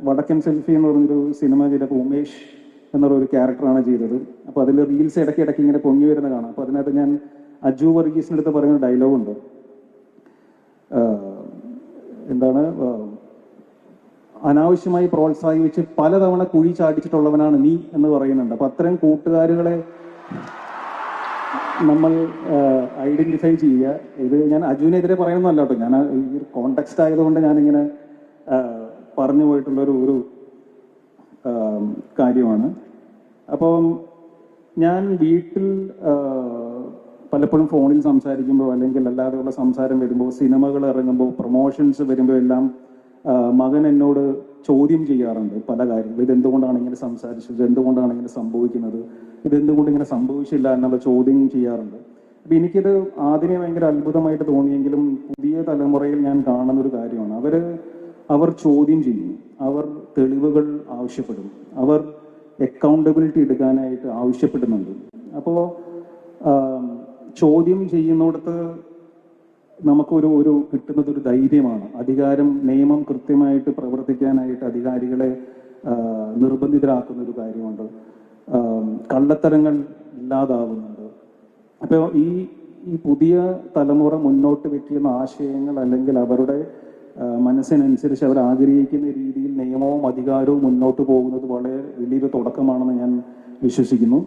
വടക്കൻ സെൽഫി എന്ന് പറഞ്ഞൊരു സിനിമ ചെയ്തപ്പോൾ ഉമേഷ് എന്നുള്ളൊരു ക്യാരക്ടറാണ് ചെയ്തത്. അപ്പോൾ അതിൽ റീൽസ് ഇടയ്ക്ക് ഇങ്ങനെ പൊങ്ങി വരുന്ന കാണാം. അപ്പോൾ അതിനകത്ത് ഞാൻ അജു വർഗീസിൻ്റെ അടുത്ത് പറയുന്ന ഡയലോഗുണ്ട്, എന്താണ്, അനാവശ്യമായി പ്രോത്സാഹിപ്പിച്ച് പലതവണ കുഴി ചാടിച്ചിട്ടുള്ളവനാണ് നീ എന്ന് പറയുന്നുണ്ട്. അപ്പോൾ അത്തരം കൂട്ടുകാരുകളെ നമ്മൾ ഐഡന്റിഫൈ ചെയ്യുക. ഇത് ഞാൻ അജുവിനെതിരെ പറയുന്നതല്ല കേട്ടോ, ഞാൻ ഈ ഒരു കോണ്ടെക്സ്റ്റ് ആയതുകൊണ്ട് ഞാനിങ്ങനെ പറഞ്ഞു പോയിട്ടുള്ളൊരു കാര്യമാണ്. അപ്പം ഞാൻ വീട്ടിൽ പലപ്പോഴും ഫോണിൽ സംസാരിക്കുമ്പോൾ അല്ലെങ്കിൽ അല്ലാതെയുള്ള സംസാരം വരുമ്പോൾ, സിനിമകൾ ഇറങ്ങുമ്പോൾ, പ്രൊമോഷൻസ് വരുമ്പോൾ എല്ലാം മകൻ എന്നോട് ചോദ്യം ചെയ്യാറുണ്ട് പല കാര്യങ്ങൾ. ഇതെന്തുകൊണ്ടാണ് ഇങ്ങനെ സംസാരിച്ചത്, എന്തുകൊണ്ടാണ് ഇങ്ങനെ സംഭവിക്കുന്നത്, ഇതെന്തുകൊണ്ട് ഇങ്ങനെ സംഭവിച്ചില്ല എന്നുള്ള ചോദ്യം ചെയ്യാറുണ്ട്. അപ്പം എനിക്കിത് ആദ്യമേ ഭയങ്കര അത്ഭുതമായിട്ട് തോന്നിയെങ്കിലും പുതിയ തലമുറയിൽ ഞാൻ കാണുന്ന ഒരു കാര്യമാണ്, അവർ ചോദ്യം ചെയ്യും, അവർ തെളിവുകൾ ആവശ്യപ്പെടും, അവർ അക്കൗണ്ടബിലിറ്റി എടുക്കാനായിട്ട് ആവശ്യപ്പെടുന്നുണ്ട്. അപ്പോൾ ചോദ്യം ചെയ്യുന്നിടത്ത് നമുക്കൊരു കിട്ടുന്നതൊരു ധൈര്യമാണ്. നിയമം കൃത്യമായിട്ട് പ്രവർത്തിക്കാനായിട്ട് അധികാരികളെ നിർബന്ധിതരാക്കുന്ന ഒരു കാര്യമുണ്ട്. കള്ളത്തരങ്ങൾ ഇല്ലാതാവുന്നുണ്ട്. അപ്പോൾ ഈ പുതിയ തലമുറ മുന്നോട്ട് വെക്കുന്ന ആശയങ്ങൾ അല്ലെങ്കിൽ അവരുടെ മനസ്സിനനുസരിച്ച് അവർ ആഗ്രഹിക്കുന്ന രീതിയിൽ നിയമവും അധികാരവും മുന്നോട്ട് പോകുന്നത് വളരെ വലിയൊരു തുടക്കമാണെന്ന് ഞാൻ വിശ്വസിക്കുന്നു.